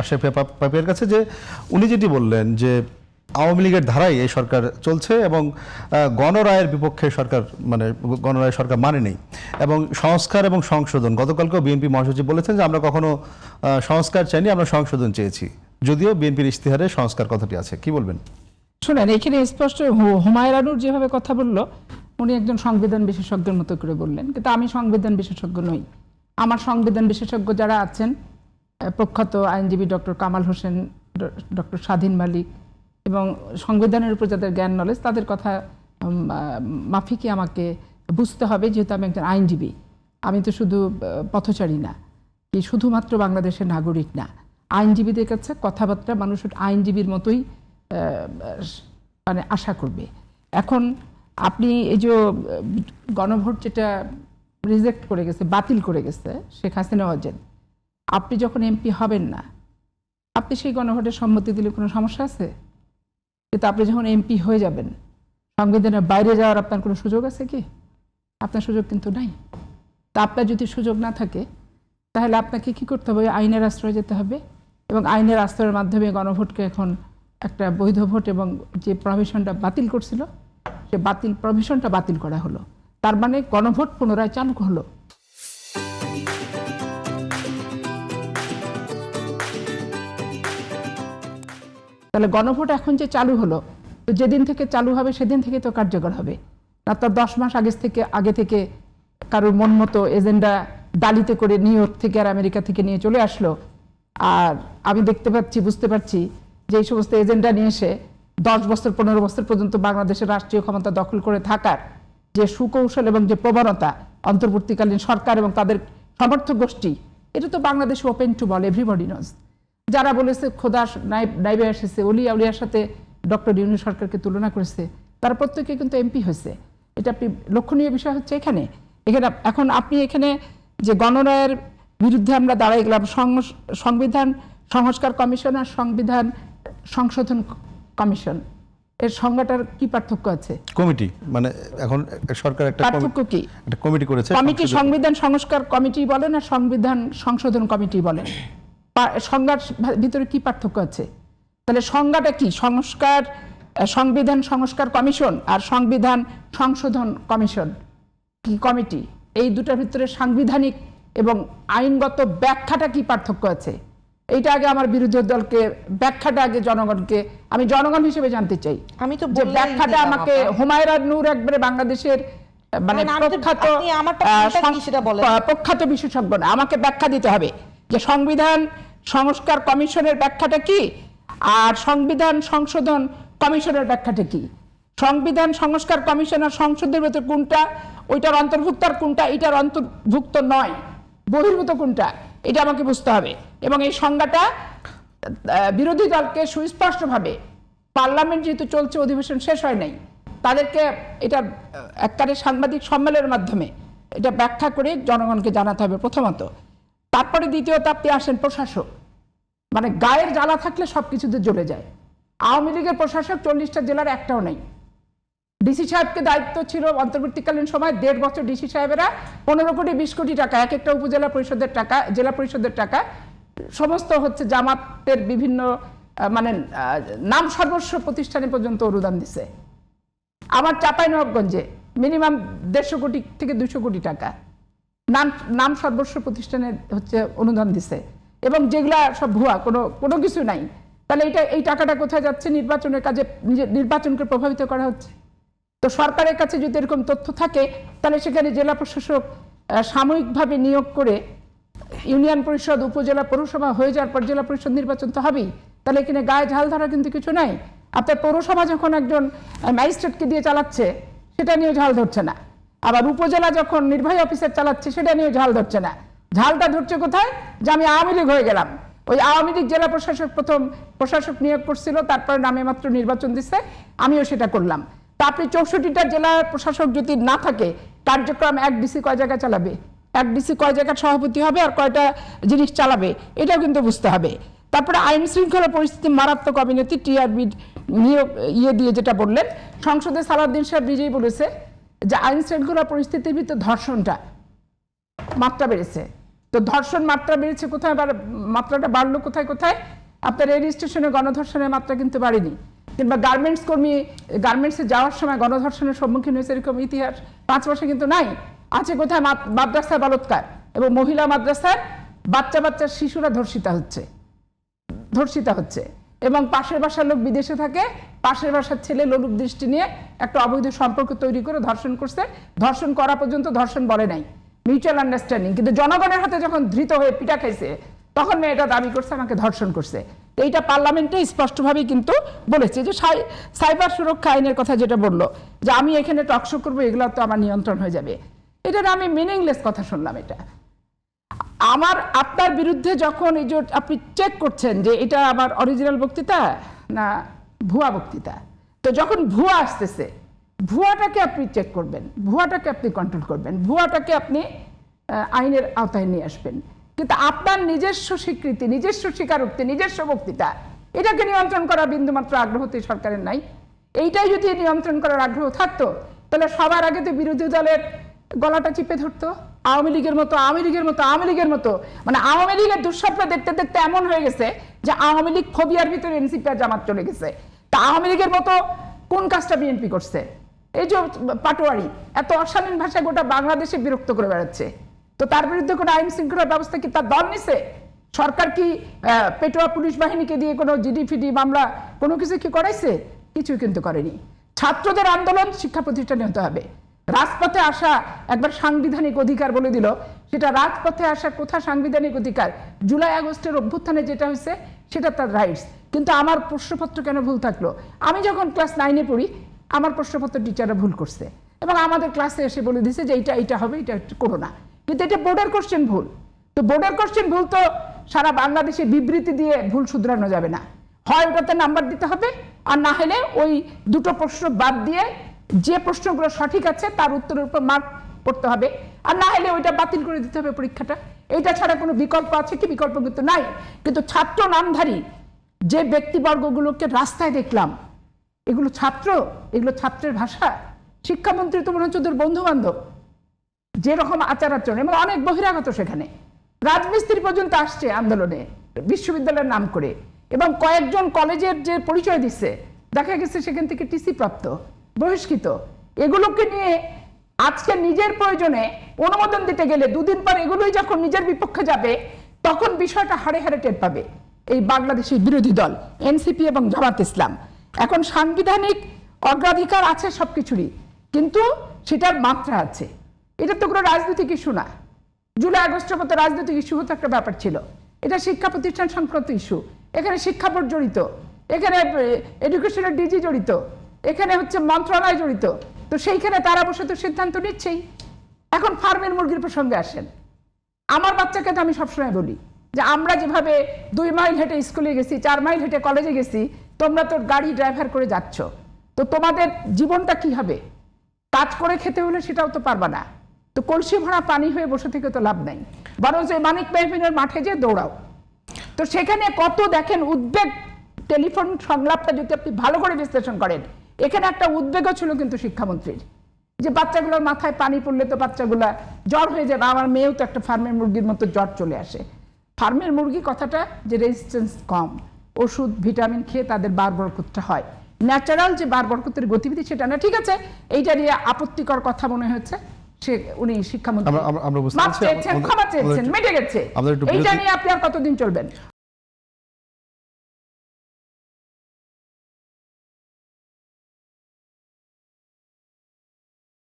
আশরাফ পাপিয়ার কাছে যে উনি যেটি বললেন যে আওয়ামী লীগের ধারাই এই সরকার চলছে এবং গণরায়ের বিপক্ষে সরকার মানে গণরায় সরকার মানে নেই এবং সংস্কার এবং সংশোধন গতকালকেও বিএনপি মহাসচিব বলেছেন যে আমরা কখনো সংস্কার চাইনি, আমরা সংশোধন চেয়েছি, যদিও বিএনপির ইশতেহারে সংস্কার কথাটি আছে। কি বলবেন? শুনেন, এখানে স্পষ্ট হুমায়ুন আনুর যেভাবে কথা বললো উনি একজন সংবিধান বিশেষজ্ঞের মতো করে বললেন, কিন্তু আমি সংবিধান বিশেষজ্ঞ নই। আমার সংবিধান বিশেষজ্ঞ যারা আছেন প্রখ্যাত আইনজীবী ডক্টর কামাল হোসেন, ডক্টর স্বাধীন মালিক এবং সংবিধানের উপর যাদের জ্ঞান নলেজ, তাদের কথা মাফিকই আমাকে বুঝতে হবে, যেহেতু আমি একজন আইনজীবী। আমি তো শুধু পথচারী না, কি শুধুমাত্র বাংলাদেশের নাগরিক না। আইনজীবীদের কাছে কথাবার্তা মানুষ আইনজীবীর মতোই মানে আশা করবে। এখন আপনি এই যে গণভোট যেটা রিজেক্ট করে গেছে, বাতিল করে গেছে শেখ হাসিনা ওয়াজেদ, আপনি যখন এমপি হবেন না, আপনি সেই গণভোটের সম্মতি দিলে কোনো সমস্যা আছে? কিন্তু আপনি যখন এমপি হয়ে যাবেন, সংবিধানের বাইরে যাওয়ার আপনার কোনো সুযোগ আছে কি? আপনার সুযোগ কিন্তু নাই। তা আপনার যদি সুযোগ না থাকে তাহলে আপনাকে কি করতে হবে? আইনের আশ্রয় যেতে হবে এবং আইনের আশ্রয়ের মাধ্যমে গণভোটকে এখন একটা বৈধ ভোট এবং যে প্রভিশনটা বাতিল করছিল সে প্রভিশনটা বাতিল করা হলো। তার মানে গণভোট পুনরায় চালু হলো। তাহলে গণভোট এখন যে চালু হলো, তো যেদিন থেকে চালু হবে সেদিন থেকে তো কার্যকর হবে না। তার 10 মাস আগে থেকে কারোর মন মতো এজেন্ডা ডালিতে করে নিউ ইয়র্ক থেকে আর আমেরিকা থেকে নিয়ে চলে আসলো। আর আমি দেখতে পাচ্ছি, বুঝতে পারছি যে এই সমস্ত এজেন্ডা নিয়ে এসে 10 বছর 15 বছর পর্যন্ত বাংলাদেশের রাষ্ট্রীয় ক্ষমতা দখল করে থাকার যে সুকৌশল এবং যে প্রবণতা অন্তর্বর্তীকালীন সরকার এবং তাদের সমর্থক গোষ্ঠী, এটা তো Bangladesh open to ball, everybody knows. যারা বলেছে খোদা নাইবে এসেছে, অলিয়া উলিয়ার সাথে ডক্টর ইউনূস সরকারকে তুলনা করেছে, তারা প্রত্যেকে কিন্তু এমপি হয়েছে। এটা আপনি লক্ষণীয় বিষয় হচ্ছে এখানে এখন আপনি এখানে যে গণরায়ের বিরুদ্ধে আমরা দাঁড়াই গেলাম, সংবিধান সংস্কার কমিশন আর সংবিধান সংশোধন কমিশন, এর সংজ্ঞাটার কি পার্থক্য আছে? কমিটি মানে এখন সরকার একটা পার্থক্য কি? একটা কমিটি করেছে। কমিটি সংবিধান সংস্কার কমিটি বলেন আর সংবিধান সংশোধন কমিটি বলেন, সংজ্ঞার ভিতরে কি পার্থক্য আছে? তাহলে সংজ্ঞাটা কি? সংবিধান সংস্কার কমিশন আর সংবিধান সংশোধন কমিশন কি কমিটি, এই দুটার ভিতরে সাংবিধানিক এবং আইনগত ব্যাখ্যাটা কি পার্থক্য আছে? এইটা আগে আমার বিরোধী দলকে ব্যাখ্যাটা আগে জনগণকে, আমি জনগণ হিসেবে জানতে চাই। আমি তো যে ব্যাখ্যাটা আমাকে হুমায়ুন নূর একবারে বাংলাদেশের মানে প্রখ্যাত বিশেষজ্ঞ না, আমাকে ব্যাখ্যা দিতে হবে যে সংবিধান সংস্কার কমিশনের ব্যাখ্যাটা কি আর সংবিধান সংশোধন কমিশনের ব্যাখ্যাটা কি। সংবিধান সংস্কার কমিশন আর সংসদের ভেতর কোনটা, ওইটার অন্তর্ভুক্ত আর কোনটা এটার অন্তর্ভুক্ত নয়, বহির্ভূত কোনটা, এটা আমাকে বুঝতে হবে। এবং এই সংজ্ঞাটা বিরোধী দলকে সুস্পষ্টভাবে, পার্লামেন্ট যেহেতু চলছে, অধিবেশন শেষ হয় নাই, তাদেরকে এটা একবারে সাংবাদিক সম্মেলনের মাধ্যমে এটা ব্যাখ্যা করে জনগণকে জানাতে হবে প্রথমত। তারপরে দ্বিতীয়ত আপনি আসেন প্রশাসক, মানে গায়ের জ্বালা থাকলে সব কিছুতে জ্বলে যায়। আওয়ামী লীগের প্রশাসক 40টা জেলার একটাও নেই। ডিসি সাহেবকে দায়িত্ব ছিল অন্তর্বর্তীকালীন সময় 1.5 বছর, ডিসি সাহেবেরা 15 কোটি 20 কোটি টাকা এক একটা উপজেলা পরিষদের টাকা, জেলা পরিষদের টাকা সমস্ত হচ্ছে জামাতের বিভিন্ন মানে নাম সর্বস্ব প্রতিষ্ঠানে পর্যন্ত অনুদান দিছে। আমার চাঁপাইনবাবগঞ্জে মিনিমাম 150 কোটি থেকে 200 কোটি টাকা নাম সর্বস্ব প্রতিষ্ঠানে হচ্ছে অনুদান দিছে, এবং যেগুলা সব ভুয়া, কোনো কিছু নাই। তাহলে এই টাকাটা কোথায় যাচ্ছে? নির্বাচনের কাজে, নির্বাচনকে প্রভাবিত করা হচ্ছে। তো সরকারের কাছে যদি এরকম তথ্য থাকে তাহলে সেখানে জেলা প্রশাসক সাময়িকভাবে নিয়োগ করে ইউনিয়ন পরিষদ, উপজেলা, পৌরসভা হয়ে যাওয়ার পর জেলা পরিষদ নির্বাচন তো হবেই। তাহলে এখানে গায়ে ঝাল ধরা কিন্তু কিছু নাই। আপনার পৌরসভা যখন একজন ম্যাজিস্ট্রেটকে দিয়ে চালাচ্ছে সেটা নিয়ে ঝাল ধরছে না, আবার উপজেলা যখন নির্বাহী অফিসার চালাচ্ছে সেটা নিয়ে ঝাল ধরছে না। ঝালটা ধরছে কোথায়? যে আমি আওয়ামী লীগ হয়ে গেলাম। ওই আওয়ামী লীগ জেলা প্রশাসক প্রথম প্রশাসক নিয়োগ করছিল, তারপরে নামে মাত্র নির্বাচন দিচ্ছে, আমিও সেটা করলাম। তা আপনি 64টা জেলার প্রশাসক যদি না থাকে, কার্যক্রম এক ডিসি কয় জায়গায় চালাবে, এক ডিসি কয় জায়গার সভাপতি হবে আর কয়টা জিনিস চালাবে, এটাও কিন্তু বুঝতে হবে। তারপরে আইন শৃঙ্খলা পরিস্থিতি মারাত্মক অবনতি, টিআরবি নিয়োগ দিয়ে যেটা বললেন, সংসদে সালাউদ্দিন সাহেব নিজেই বলেছে যে আইন শৃঙ্খলা পরিস্থিতির ভিতরে ধর্ষণটা মাত্রা বেড়েছে। তো ধর্ষণ মাত্রা বেড়েছে কোথায়, মাত্রাটা বাড়লো কোথায় কোথায়? আপনার রেল স্টেশনে গণধর্ষণের মাত্রা কিন্তু বাড়েনি, কিংবা গার্মেন্টস কর্মী গার্মেন্টসে যাওয়ার সময় গণধর্ষণের সম্মুখীন হয়েছে এরকম ইতিহাস 5 মাসে কিন্তু নাই। আছে কোথায়? মাদ্রাসায় বলৎকার এবং মহিলা মাদ্রাসার বাচ্চা শিশুরা ধর্ষিতা হচ্ছে এবং পাশের বাসার লোক বিদেশে থাকে, পাশের বাসার ছেলে লোলুপ দৃষ্টি নিয়ে একটা অবৈধ সম্পর্ক তৈরি করে ধর্ষণ করছে। ধর্ষণ করা পর্যন্ত ধর্ষণ বলে নাই, মিউচুয়াল আন্ডারস্ট্যান্ডিং। কিন্তু জনগণের হাতে যখন ধৃত হয়ে পিটা খাইছে তখন মেয়েটা দাবি করছে আমাকে ধর্ষণ করছে। এইটা পার্লামেন্টে স্পষ্টভাবেই কিন্তু বলেছে যে সাইবার সুরক্ষা আইনের কথা যেটা বললো যে আমি এখানে টকশো করবো, এগুলো তো আমার নিয়ন্ত্রণ হয়ে যাবে। এটা আমি মিনিংলেস কথা শুনলাম। এটা আপনার বিরুদ্ধে যখন এই যে আপনি চেক করছেন যে এটা আমার অরিজিনাল বক্তৃতা না ভুয়া বক্তৃতা, তো যখন ভুয়া আসতেছে ভুয়াটাকে আপনি চেক করবেন, ভুয়াটাকে আপনি কন্ট্রোল করবেন, ভুয়াটাকে আপনি আইনের আওতায় নিয়ে আসবেন। কিন্তু আপনার নিজস্ব স্বীকৃতি, নিজস্ব স্বীকারোক্তি, নিজস্ব বক্তৃতা, এটাকে নিয়ন্ত্রণ করার বিন্দুমাত্র আগ্রহ তো সরকারের নাই। এইটাই যদি নিয়ন্ত্রণ করার আগ্রহ থাকতো তাহলে সবার আগে তো বিরোধী দলের গলাটা চিপে ধরতো। আওয়ামী লীগের মতো মানে আওয়ামী লীগের দুঃস্বপ্ন দেখতে দেখতে এমন হয়ে গেছে যে আওয়ামী লীগ ফোবিয়ার ভিতরে এনসিপি আর জামাত চলে গেছে। তা আওয়ামী লীগের মতো কোন কাজটা বিএনপি করছে? এই যে পাটোয়ারি এত অশালীন ভাষায় গোটা বাংলাদেশে বিরক্ত করে বেড়াচ্ছে, তো তার বিরুদ্ধে কোনো আইন শৃঙ্খলা ব্যবস্থা কি তার দল নিছে? সরকার কি পেটোয়া পুলিশ বাহিনীকে দিয়ে কোনো জিডি মামলা কোনো কিছু কি করাইছে? কিছুই কিন্তু করেনি। ছাত্রদের আন্দোলন শিক্ষা প্রতিষ্ঠানে হতে হবে। রাজপথে আসা একবার সাংবিধানিক অধিকার বলে দিল, সেটা রাজপথে আসা কোথা সাংবিধানিক অধিকার? জুলাই আগস্টের অভ্যুত্থানে যেটা হয়েছে সেটা তার রাইটস। কিন্তু আমার প্রশ্নপত্র কেন ভুল থাকলো? আমি যখন ক্লাস 9-এ পড়ি আমার প্রশ্নপত্র টিচাররা ভুল করছে এবং আমাদের ক্লাসে এসে বলে দিছে যে এইটা হবে, এটা করো না। কিন্তু এটা বোর্ডের কোশ্চেন ভুল। তো বোর্ডের কোশ্চেন ভুল তো সারা বাংলাদেশে বিবৃতি দিয়ে ভুল শুধরানো যাবে না। হয় ওটাতে নাম্বার দিতে হবে, আর না হলে ওই দুটো প্রশ্ন বাদ দিয়ে যে প্রশ্নগুলো সঠিক আছে তার উত্তরের উপর মার্ক করতে হবে, আর না হলে ওইটা বাতিল করে দিতে হবে পরীক্ষাটা। এইটা ছাড়া কোনো বিকল্প আছে কি? বিকল্প কিন্তু নাই। কিন্তু ছাত্র নামধারী যে ব্যক্তিবর্গগুলোকে রাস্তায় দেখলাম, এগুলো ছাত্রের ভাষা। শিক্ষামন্ত্রী তো মনে হচ্ছে ওদের বন্ধু বান্ধব, যেরকম আচার আচরণ, এবং অনেক বহিরাগত সেখানে রাজমিস্ত্রি পর্যন্ত আসছে আন্দোলনে বিশ্ববিদ্যালয়ের নাম করে, এবং কয়েকজন কলেজের যে পরিচয় দিচ্ছে দেখা গেছে সেখান থেকে টিসি প্রাপ্ত, বহিষ্কৃত। এগুলোকে নিয়ে আজকে নিজের প্রয়োজনে অনুমোদন দিতে গেলে 2 দিন পর এগুলোই যখন নিজের বিপক্ষে যাবে তখন বিষয়টা হাড়ে হাড়ে টের পাবে এই বাংলাদেশের বিরোধী দল এনসিপি এবং জামাত ইসলাম। এখন সাংবিধানিক অগ্রাধিকার আছে সবকিছুরই, কিন্তু সেটার মাত্রা আছে। এটা তো কোনো রাজনৈতিক ইস্যু না। জুলাই আগস্টের মতো রাজনৈতিক ইস্যু হতো একটা ব্যাপার ছিল। এটা শিক্ষা প্রতিষ্ঠান সংক্রান্ত ইস্যু। এখানে শিক্ষা বোর্ড জড়িত, এখানে এডুকেশনের ডিজি জড়িত, এখানে হচ্ছে মন্ত্রণালয় জড়িত। তো সেইখানে তারা বসে তো সিদ্ধান্ত নিচ্ছেই। এখন ফার্মের মুরগির প্রসঙ্গে আসেন। আমার বাচ্চাকে তো আমি সবসময় বলি যে আমরা যেভাবে 2 মাইল হেঁটে স্কুলে গেছি, 4 মাইল হেঁটে কলেজে গেছি, তোমরা তো গাড়ি ড্রাইভার করে যাচ্ছ, তো তোমাদের জীবনটা কি হবে? কাজ করে খেতে হলে সেটাও তো পারবা না। তো কলসি ভরা পানি হয়ে বসে থেকে তো লাভ নাই, বরঞ্চ মানিক মেহফিনের মাঠে যে দৌড়াও। তো সেখানে কত দেখেন উদ্বেগ। টেলিফোন সংলাপটা যদি আপনি ভালো করে বিশ্লেষণ করেন, এখানে একটা উদ্বেগও ছিল কিন্তু শিক্ষামন্ত্রীর, যে বাচ্চাগুলোর মাথায় পানি পড়লে তো বাচ্চাগুলা জ্বর হয়ে যাবে। আমার মেয়েও তো একটা ফার্মের মুরগির মতো জ্বর চলে আসে। ফার্মের মুরগি কথাটা যে রেজিস্ট্যান্স কম, ওষুধ ভিটামিন খেয়ে তাদের বারবরকতটা হয়, ন্যাচারাল যে বারবরকতের গতিবিধি সেটা না। ঠিক আছে, এইটা নিয়ে আপত্তিকর কথা মনে হচ্ছে, উনি শিক্ষামন্ত্রী ক্ষমা চেয়েছেন, মিটে গেছে। এইটা নিয়ে আপনি আর কতদিন চলবেন?